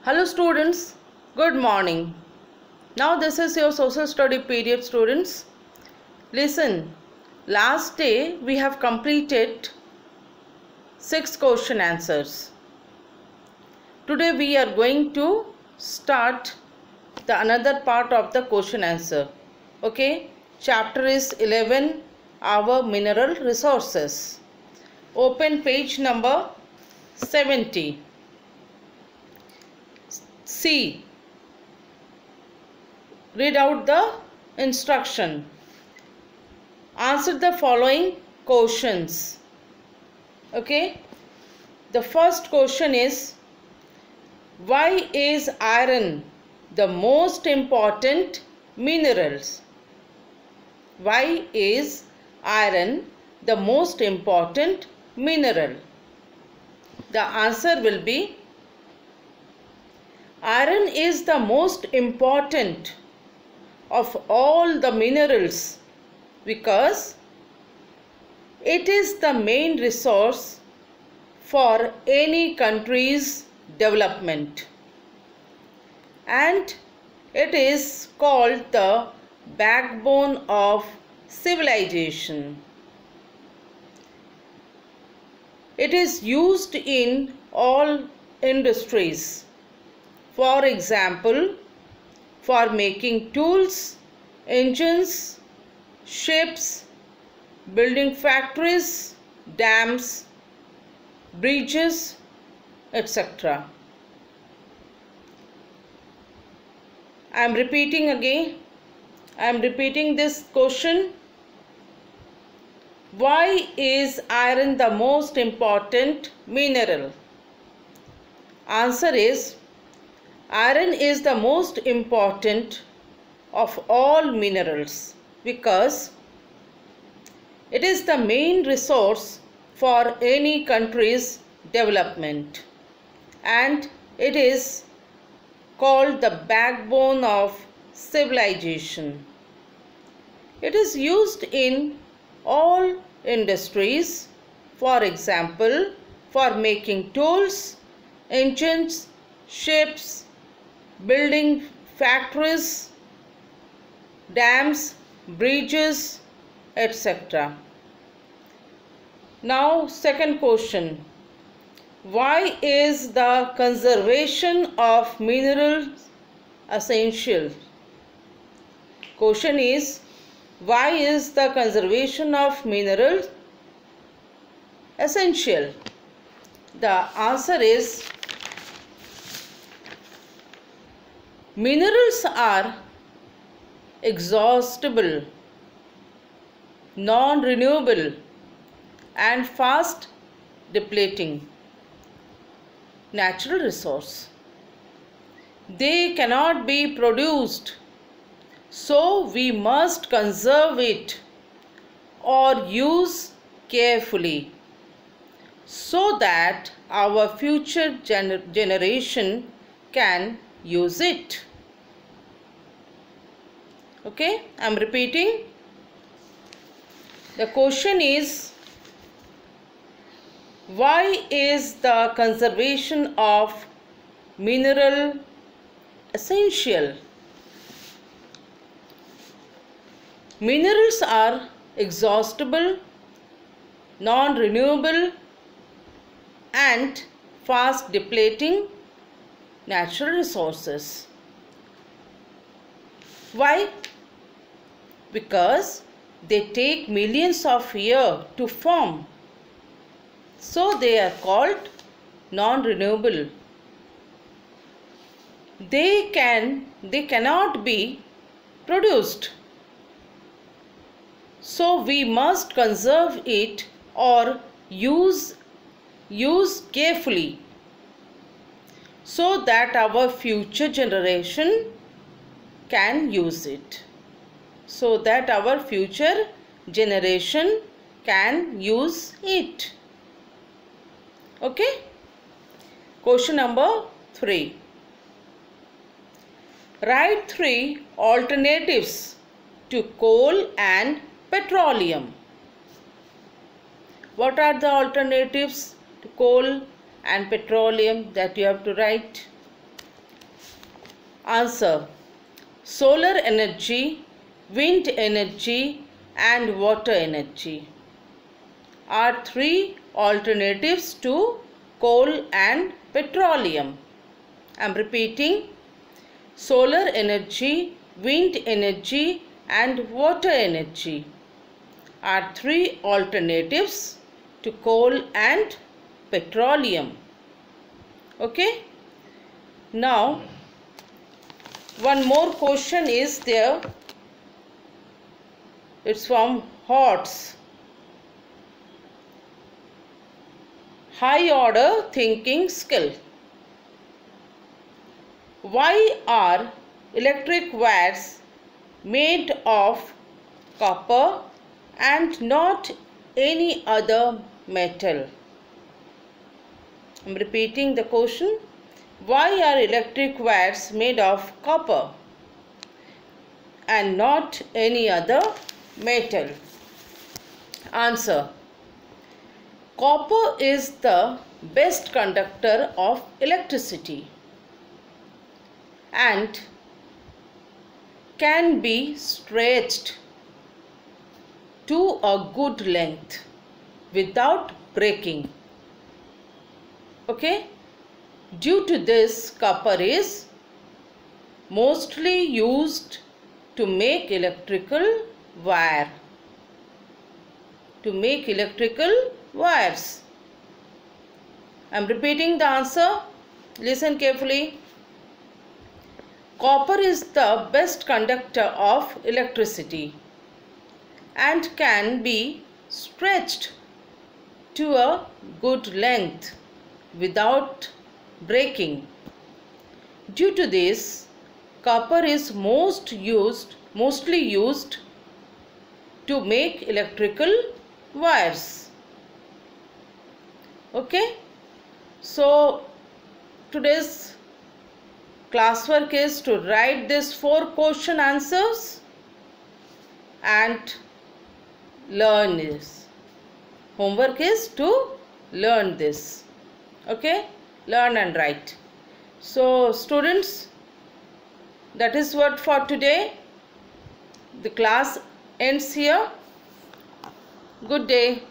Hello students, good morning. Now this is your social study period students. Listen, last day we have completed 6 question answers. Today we are going to start the another part of the question answer. Okay, chapter is 11, our mineral resources. Open page number 70. C. Read out the instruction. Answer the following questions. Okay. The first question is, why is iron the most important minerals? Why is iron the most important mineral? The answer will be, iron is the most important of all the minerals because it is the main resource for any country's development, and it is called the backbone of civilization. It is used in all industries. For example, for making tools, engines, ships, building factories, dams, bridges, etc. I am repeating again. I am repeating this question. Why is iron the most important mineral? Answer is, iron is the most important of all minerals because it is the main resource for any country's development, and it is called the backbone of civilization. It is used in all industries, for example, for making tools, engines, ships, building factories, dams, bridges, etc. Now, second question. Why is the conservation of minerals essential? Question is, why is the conservation of minerals essential? The answer is, minerals are exhaustible, non-renewable, and fast depleting natural resource. They cannot be produced, so we must conserve it or use carefully so that our future generation can use it. Okay, I am repeating. The question is, why is the conservation of mineral essential? Minerals are exhaustible, non-renewable, and fast depleting natural resources. Why? Because they take millions of years to form, so they are called non-renewable. They cannot be produced, so we must conserve it or use carefully so that our future generation can use it. So that our future generation can use it. Okay. Question number 3. Write 3 alternatives to coal and petroleum. What are the alternatives to coal and petroleum that you have to write? Answer: solar energy, wind energy and water energy are three alternatives to coal and petroleum. I am repeating: solar energy, wind energy and water energy are three alternatives to coal and petroleum. Okay? Now, one more question is there. It's from HOTS. High order thinking skill. Why are electric wires made of copper and not any other metal? I am repeating the question. Why are electric wires made of copper and not any other metal? Answer: copper is the best conductor of electricity and can be stretched to a good length without breaking. Okay? Due to this, copper is mostly used to make electrical wire. To make electrical wires. I am repeating the answer. Listen carefully. Copper is the best conductor of electricity and can be stretched to a good length without breaking. Due to this, copper is mostly used to make electrical wires. Okay? So, today's classwork is to write these 4 question answers and learn this. Homework is to learn this. Okay? Learn and write. So, students, that is what for today. The class ends here. Good day.